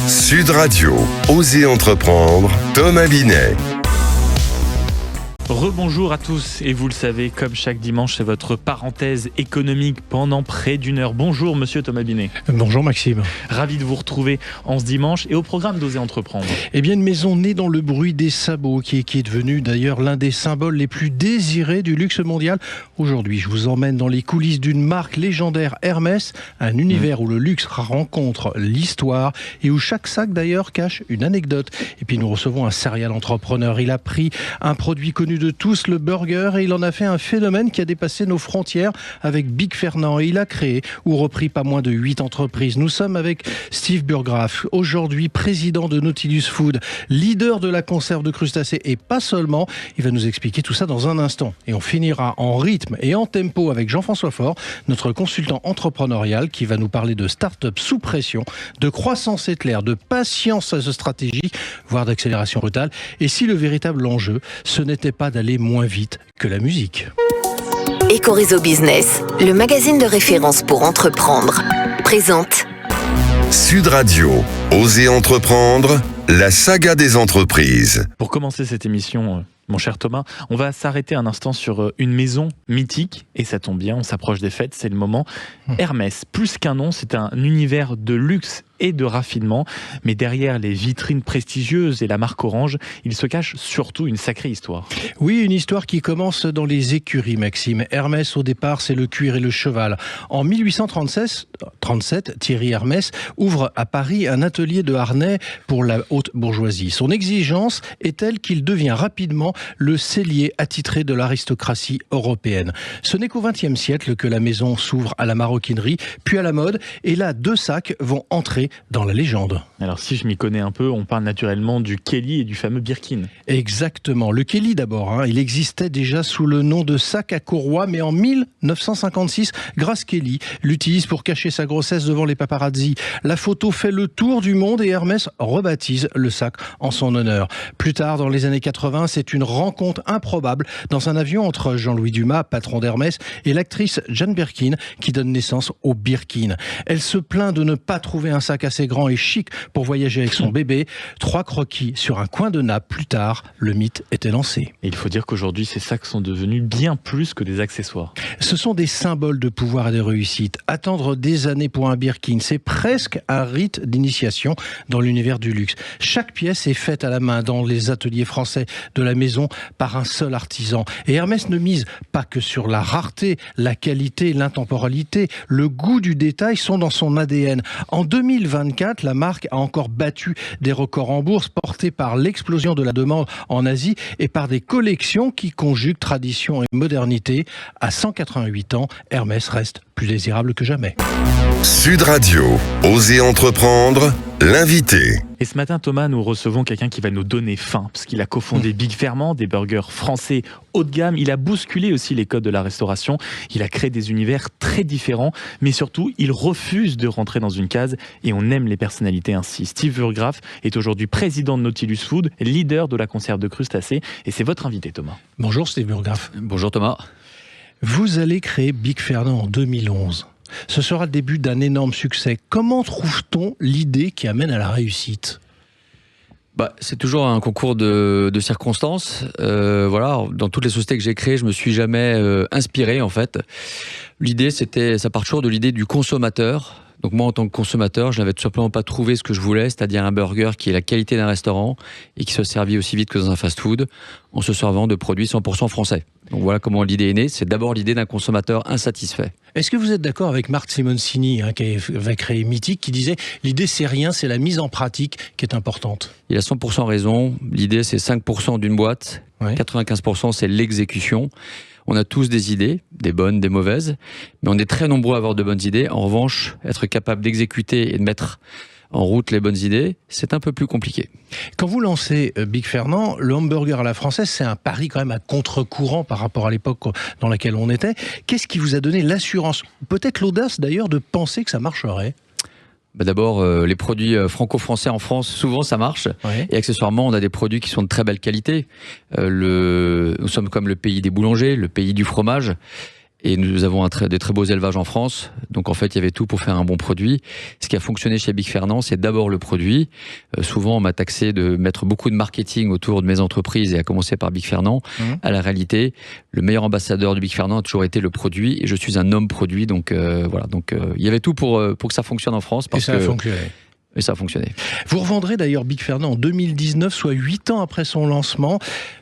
Sud Radio, Osez entreprendre, Thomas Binet. Rebonjour à tous, et vous le savez, comme chaque dimanche, c'est votre parenthèse économique pendant près d'une heure. Bonjour monsieur Thomas Binet. Bonjour Maxime. Ravi de vous retrouver en ce dimanche et au programme d'Osez entreprendre. Eh bien, une maison née dans le bruit des sabots qui est devenue d'ailleurs l'un des symboles les plus désirés du luxe mondial. Aujourd'hui, je vous emmène dans les coulisses d'une marque légendaire, Hermès, un univers où le luxe rencontre l'histoire et où chaque sac d'ailleurs cache une anecdote. Et puis nous recevons un serial entrepreneur. Il a pris un produit connu de tous, le burger, et il en a fait un phénomène qui a dépassé nos frontières avec Big Fernand. Et il a créé ou repris pas moins de 8 entreprises. Nous sommes avec Steve Burgraff, aujourd'hui président de Nautilus Food, leader de la conserve de crustacés et pas seulement. Il va nous expliquer tout ça dans un instant. Et on finira en rythme et en tempo avec Jean-François Faure, notre consultant entrepreneurial qui va nous parler de start-up sous pression, de croissance éclair, de patience stratégique, voire d'accélération brutale. Et si le véritable enjeu, ce n'était pas d'aller moins vite que la musique. Ecorezo Business, le magazine de référence pour entreprendre, présente Sud Radio, Osez entreprendre, la saga des entreprises. Pour commencer cette émission, mon cher Thomas, on va s'arrêter un instant sur une maison mythique, et ça tombe bien, on s'approche des fêtes, c'est le moment. Hermès, plus qu'un nom, c'est un univers de luxe et de raffinement, mais derrière les vitrines prestigieuses et la marque orange, il se cache surtout une sacrée histoire. Oui, une histoire qui commence dans les écuries, Maxime. Hermès, au départ, c'est le cuir et le cheval. En 1837, Thierry Hermès ouvre à Paris un atelier de harnais pour la haute bourgeoisie. Son exigence est telle qu'il devient rapidement le sellier attitré de l'aristocratie européenne. Ce n'est qu'au XXe siècle que la maison s'ouvre à la maroquinerie, puis à la mode, et là, 2 sacs vont entrer dans la légende. Alors si je m'y connais un peu, on parle naturellement du Kelly et du fameux Birkin. Exactement. Le Kelly d'abord, il existait déjà sous le nom de sac à courroie, mais en 1956, Grace Kelly l'utilise pour cacher sa grossesse devant les paparazzi. La photo fait le tour du monde et Hermès rebaptise le sac en son honneur. Plus tard, dans les années 80, c'est une rencontre improbable dans un avion entre Jean-Louis Dumas, patron d'Hermès, et l'actrice Jane Birkin qui donne naissance au Birkin. Elle se plaint de ne pas trouver un sac assez grand et chic pour voyager avec son bébé. 3 croquis sur un coin de nappe plus tard, le mythe était lancé. Et il faut dire qu'aujourd'hui, ces sacs sont devenus bien plus que des accessoires. Ce sont des symboles de pouvoir et de réussite. Attendre des années pour un Birkin, c'est presque un rite d'initiation dans l'univers du luxe. Chaque pièce est faite à la main dans les ateliers français de la maison par un seul artisan. Et Hermès ne mise pas que sur la rareté, la qualité, l'intemporalité, le goût du détail sont dans son ADN. En 2024, la marque a encore battu des records en bourse portés par l'explosion de la demande en Asie et par des collections qui conjuguent tradition et modernité. À 188 ans, Hermès reste plus désirable que jamais. Sud Radio, Osez entreprendre, l'invité. Et ce matin, Thomas, nous recevons quelqu'un qui va nous donner faim, parce qu'il a cofondé Big Fernand, des burgers français haut de gamme. Il a bousculé aussi les codes de la restauration. Il a créé des univers très différents, mais surtout, il refuse de rentrer dans une case et on aime les personnalités ainsi. Steve Burgraff est aujourd'hui président de Nautilus Food, leader de la conserve de crustacés, et c'est votre invité, Thomas. Bonjour Steve Burgraff. Bonjour Thomas. Vous allez créer Big Fernand en 2011. Ce sera le début d'un énorme succès. Comment trouve-t-on l'idée qui amène à la réussite ? C'est toujours un concours de circonstances. Voilà, dans toutes les sociétés que j'ai créées, je me suis jamais inspiré en fait. L'idée, ça part toujours de l'idée du consommateur. Donc moi, en tant que consommateur, je n'avais tout simplement pas trouvé ce que je voulais, c'est-à-dire un burger qui ait la qualité d'un restaurant et qui soit servi aussi vite que dans un fast-food, en se servant de produits 100% français. Donc voilà comment l'idée est née. C'est d'abord l'idée d'un consommateur insatisfait. Est-ce que vous êtes d'accord avec Marc Simoncini, qui avait créé Mythique, qui disait « l'idée c'est rien, c'est la mise en pratique qui est importante ». Il a 100% raison. L'idée, c'est 5% d'une boîte, 95% c'est l'exécution. On a tous des idées, des bonnes, des mauvaises, mais on est très nombreux à avoir de bonnes idées. En revanche, être capable d'exécuter et de mettre en route les bonnes idées, c'est un peu plus compliqué. Quand vous lancez Big Fernand, le hamburger à la française, c'est un pari quand même à contre-courant par rapport à l'époque dans laquelle on était. Qu'est-ce qui vous a donné l'assurance, peut-être l'audace d'ailleurs, de penser que ça marcherait ? D'abord, les produits franco-français en France, souvent ça marche. Ouais. Et accessoirement, on a des produits qui sont de très belle qualité. Nous sommes comme le pays des boulangers, le pays du fromage. Et nous avons des très beaux élevages en France. Donc en fait, il y avait tout pour faire un bon produit. Ce qui a fonctionné chez Big Fernand, c'est d'abord le produit. Souvent, on m'a taxé de mettre beaucoup de marketing autour de mes entreprises et à commencer par Big Fernand. À la réalité, le meilleur ambassadeur de Big Fernand a toujours été le produit et je suis un homme produit. Donc voilà. Donc il y avait tout pour que ça fonctionne en France. Et ça a fonctionné. Et ça a fonctionné. Vous revendrez d'ailleurs Big Fernand en 2019, soit 8 ans après son lancement.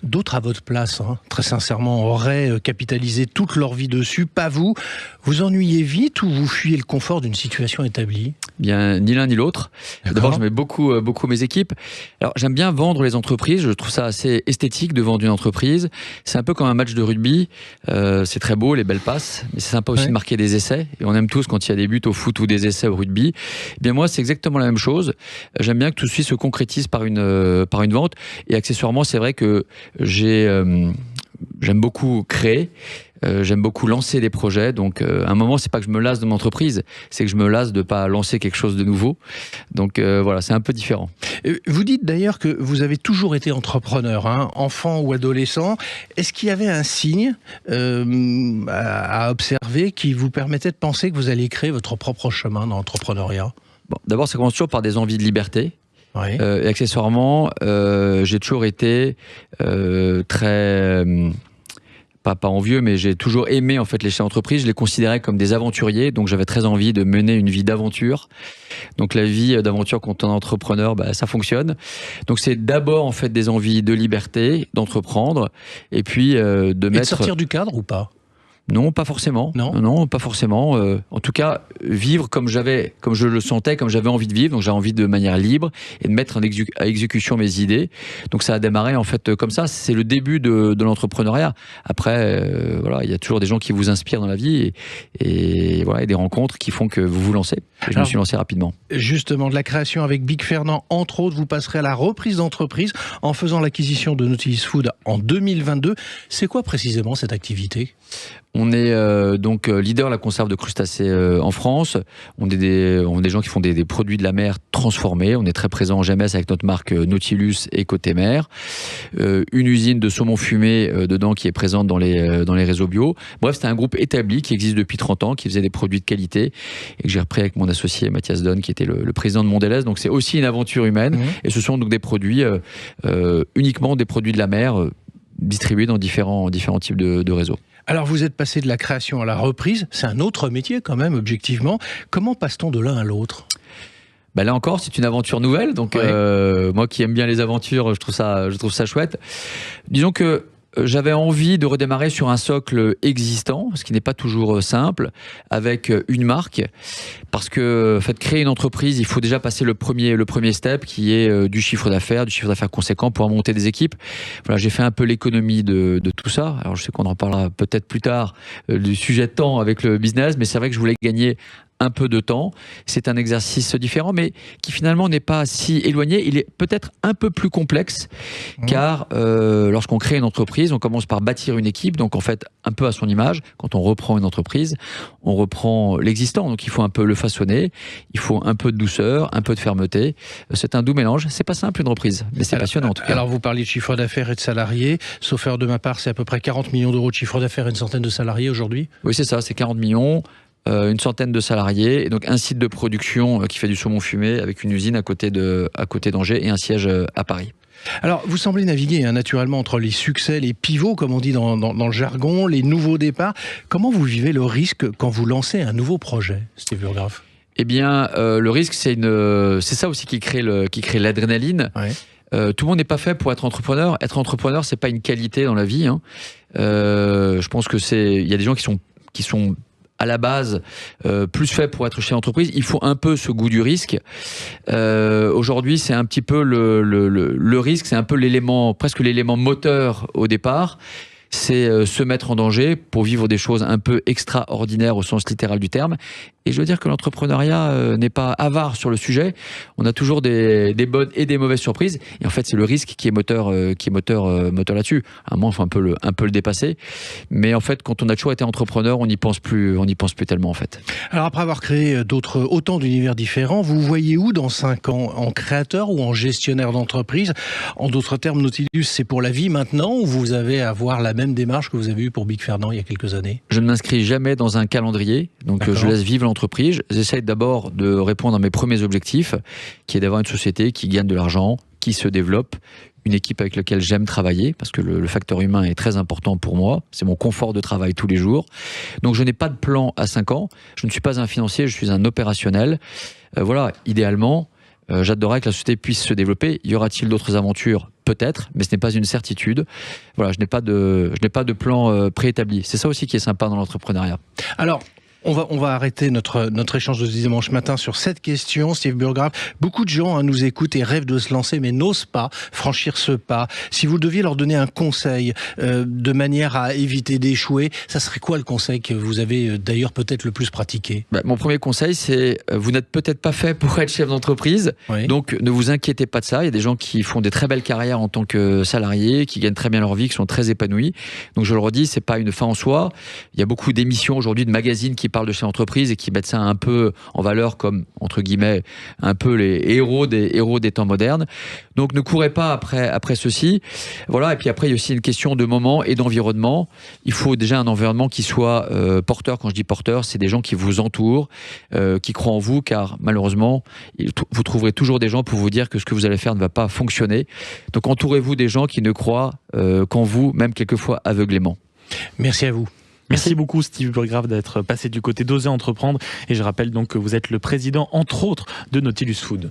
D'autres à votre place, très sincèrement, auraient capitalisé toute leur vie dessus. Pas vous. Vous ennuyez vite ou vous fuyez le confort d'une situation établie ? Bien, ni l'un ni l'autre. D'abord, j'aimais beaucoup mes équipes. Alors, j'aime bien vendre les entreprises. Je trouve ça assez esthétique de vendre une entreprise. C'est un peu comme un match de rugby. C'est très beau, les belles passes, mais c'est sympa aussi de marquer des essais. Et on aime tous quand il y a des buts au foot ou des essais au rugby. Eh bien, moi, c'est exactement la même chose. J'aime bien que tout ceci se concrétise par une vente. Et accessoirement, c'est vrai que j'aime beaucoup créer. J'aime beaucoup lancer des projets, donc à un moment c'est pas que je me lasse de mon entreprise, c'est que je me lasse de pas lancer quelque chose de nouveau. Donc voilà, c'est un peu différent. Vous dites d'ailleurs que vous avez toujours été entrepreneur, enfant ou adolescent. Est-ce qu'il y avait un signe à observer qui vous permettait de penser que vous alliez créer votre propre chemin dans l'entrepreneuriat ? Bon, d'abord, ça commence toujours par des envies de liberté. Oui. Et accessoirement, j'ai toujours été très... pas envieux, mais j'ai toujours aimé en fait les chefs d'entreprise. Je les considérais comme des aventuriers, donc j'avais très envie de mener une vie d'aventure. Donc la vie d'aventure quand on est entrepreneur, ça fonctionne. Donc c'est d'abord en fait des envies de liberté, d'entreprendre, et puis de sortir du cadre ou pas ? Non, pas forcément. Non, pas forcément. En tout cas, vivre comme je le sentais, comme j'avais envie de vivre. Donc, j'ai envie de manière libre et de mettre à exécution mes idées. Donc, ça a démarré en fait comme ça. C'est le début de l'entrepreneuriat. Après, voilà, il y a toujours des gens qui vous inspirent dans la vie et voilà, et des rencontres qui font que vous vous lancez. Et je me suis lancé rapidement. Justement, de la création avec Big Fernand, entre autres, vous passerez à la reprise d'entreprise en faisant l'acquisition de Nautilus Food en 2022. C'est quoi précisément cette activité ? On est donc leader de la conserve de crustacés en France. On est des gens qui font des produits de la mer transformés. On est très présent en GMS avec notre marque Nautilus et Côté Mer. Une usine de saumon fumé dedans qui est présente dans les réseaux bio. Bref, c'est un groupe établi qui existe depuis 30 ans, qui faisait des produits de qualité et que j'ai repris avec mon associé Mathias Donne, qui était le président de Mondelez. Donc c'est aussi une aventure humaine. Et ce sont donc des produits, uniquement des produits de la mer, distribués dans différents types de réseaux. Alors vous êtes passé de la création à la reprise, c'est un autre métier quand même, objectivement. Comment passe-t-on de l'un à l'autre ? Là encore, c'est une aventure nouvelle. Donc moi qui aime bien les aventures, je trouve ça chouette. Disons que j'avais envie de redémarrer sur un socle existant, ce qui n'est pas toujours simple, avec une marque, parce que en fait, créer une entreprise, il faut déjà passer le premier step, qui est du chiffre d'affaires conséquent pour monter des équipes. Voilà, j'ai fait un peu l'économie de tout ça. Alors je sais qu'on en parlera peut-être plus tard du sujet de temps avec le business, mais c'est vrai que je voulais gagner un peu de temps. C'est un exercice différent, mais qui finalement n'est pas si éloigné. Il est peut-être un peu plus complexe, car lorsqu'on crée une entreprise, on commence par bâtir une équipe, donc en fait, un peu à son image. Quand on reprend une entreprise, on reprend l'existant, donc il faut un peu le façonner, il faut un peu de douceur, un peu de fermeté. C'est un doux mélange. C'est pas simple une reprise, mais c'est passionnant en tout cas. Alors vous parliez de chiffre d'affaires et de salariés, sauf erreur de ma part, c'est à peu près 40 millions d'euros de chiffre d'affaires et une centaine de salariés aujourd'hui ? Oui, c'est ça, c'est 40 millions. Une centaine de salariés, et donc un site de production qui fait du saumon fumé avec une usine à côté d'Angers et un siège à Paris. Alors, vous semblez naviguer naturellement entre les succès, les pivots, comme on dit dans le jargon, les nouveaux départs. Comment vous vivez le risque quand vous lancez un nouveau projet, Steve Burgraff ? Eh bien, le risque, c'est ça aussi qui crée l'adrénaline. Ouais. Tout le monde n'est pas fait pour être entrepreneur. Être entrepreneur, c'est pas une qualité dans la vie. Je pense que il y a des gens qui sont à la base plus fait pour être chez l'entreprise. Il faut un peu ce goût du risque. Aujourd'hui, c'est un petit peu le risque, c'est un peu presque l'élément moteur au départ. C'est se mettre en danger pour vivre des choses un peu extraordinaires au sens littéral du terme. Et je veux dire que l'entrepreneuriat n'est pas avare sur le sujet. On a toujours des bonnes et des mauvaises surprises. Et en fait, c'est le risque qui est moteur là-dessus. À un moment, il faut un peu le dépasser. Mais en fait, quand on a toujours été entrepreneur, on n'y pense plus tellement en fait. Alors après avoir créé autant d'univers différents, vous voyez où dans 5 ans ? En créateur ou en gestionnaire d'entreprise ? En d'autres termes, Nautilus, c'est pour la vie maintenant, ou vous avez à voir la même démarche que vous avez eue pour Big Fernand il y a quelques années? Je ne m'inscris jamais dans un calendrier, donc je laisse vivre l'entreprise. J'essaye d'abord de répondre à mes premiers objectifs, qui est d'avoir une société qui gagne de l'argent, qui se développe, une équipe avec laquelle j'aime travailler, parce que le facteur humain est très important pour moi, c'est mon confort de travail tous les jours. Donc je n'ai pas de plan à 5 ans, je ne suis pas un financier, je suis un opérationnel. Voilà, idéalement, j'adorerais que la société puisse se développer. Y aura-t-il d'autres aventures ? Peut-être, mais ce n'est pas une certitude. Voilà, je n'ai pas de plan préétabli. C'est ça aussi qui est sympa dans l'entrepreneuriat. Alors, on va arrêter notre échange de ce dimanche matin sur cette question, Steve Burgraff. Beaucoup de gens nous écoutent et rêvent de se lancer, mais n'osent pas franchir ce pas. Si vous deviez leur donner un conseil de manière à éviter d'échouer, ça serait quoi le conseil que vous avez d'ailleurs peut-être le plus pratiqué ? Mon premier conseil, c'est vous n'êtes peut-être pas fait pour être chef d'entreprise, donc ne vous inquiétez pas de ça. Il y a des gens qui font des très belles carrières en tant que salariés, qui gagnent très bien leur vie, qui sont très épanouis. Donc je le redis, c'est pas une fin en soi. Il y a beaucoup d'émissions aujourd'hui, de magazines qui parlent de chef d'entreprise et qui mettent ça un peu en valeur comme, entre guillemets, un peu les héros des temps modernes. Donc ne courez pas après ceci. Voilà. Et puis après, il y a aussi une question de moment et d'environnement. Il faut déjà un environnement qui soit porteur. Quand je dis porteur, c'est des gens qui vous entourent, qui croient en vous, car malheureusement, vous trouverez toujours des gens pour vous dire que ce que vous allez faire ne va pas fonctionner. Donc entourez-vous des gens qui ne croient qu'en vous, même quelquefois aveuglément. Merci à vous. Merci beaucoup Steve Burgraff d'être passé du côté d'Oser Entreprendre, et je rappelle donc que vous êtes le président entre autres de Nautilus Food.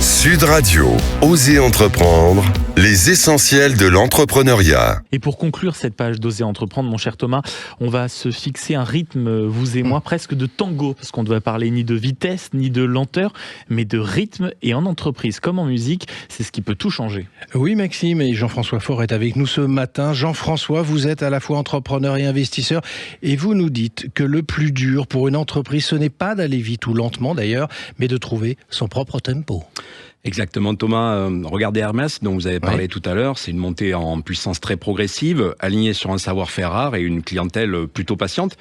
Sud Radio, Oser Entreprendre, les essentiels de l'entrepreneuriat. Et pour conclure cette page d'Oser Entreprendre, mon cher Thomas, on va se fixer un rythme, vous et moi, presque de tango, parce qu'on ne doit parler ni de vitesse, ni de lenteur, mais de rythme. Et en entreprise, comme en musique, c'est ce qui peut tout changer. Oui, Maxime, et Jean-François Faure est avec nous ce matin. Jean-François, vous êtes à la fois entrepreneur et investisseur, et vous nous dites que le plus dur pour une entreprise, ce n'est pas d'aller vite ou lentement d'ailleurs, mais de trouver son propre tempo. Exactement, Thomas. Regardez Hermès, dont vous avez parlé tout à l'heure. C'est une montée en puissance très progressive, alignée sur un savoir-faire rare et une clientèle plutôt patiente.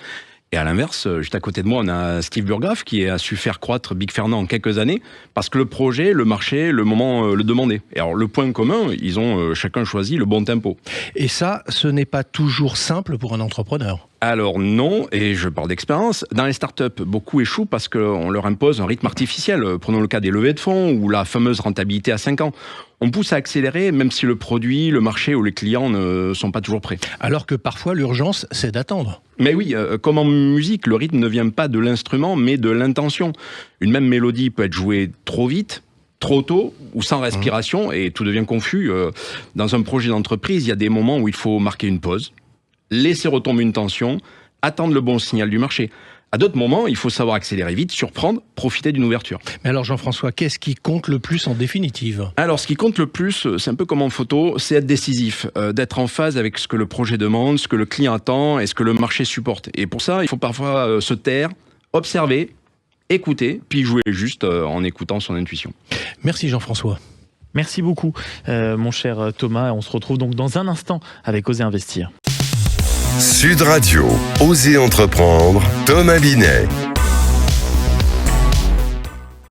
Et à l'inverse, juste à côté de moi, on a Steve Burgraff qui a su faire croître Big Fernand en quelques années parce que le projet, le marché, le moment le demandait. Et alors, le point commun, ils ont chacun choisi le bon tempo. Et ça, ce n'est pas toujours simple pour un entrepreneur. Alors non, et je parle d'expérience. Dans les startups, beaucoup échouent parce qu'on leur impose un rythme artificiel. Prenons le cas des levées de fonds ou la fameuse rentabilité à 5 ans. On pousse à accélérer même si le produit, le marché ou les clients ne sont pas toujours prêts. Alors que parfois l'urgence, c'est d'attendre. Mais oui, comme en musique, le rythme ne vient pas de l'instrument mais de l'intention. Une même mélodie peut être jouée trop vite, trop tôt ou sans respiration et tout devient confus. Dans un projet d'entreprise, il y a des moments où il faut marquer une pause, laisser retomber une tension, attendre le bon signal du marché. À d'autres moments, il faut savoir accélérer vite, surprendre, profiter d'une ouverture. Mais alors Jean-François, qu'est-ce qui compte le plus en définitive ? Alors ce qui compte le plus, c'est un peu comme en photo, c'est être décisif, d'être en phase avec ce que le projet demande, ce que le client attend et ce que le marché supporte. Et pour ça, il faut parfois se taire, observer, écouter, puis jouer juste en écoutant son intuition. Merci Jean-François. Merci beaucoup mon cher Thomas. On se retrouve donc dans un instant avec Oser Investir. Sud Radio, Oser Entreprendre, Thomas Binet.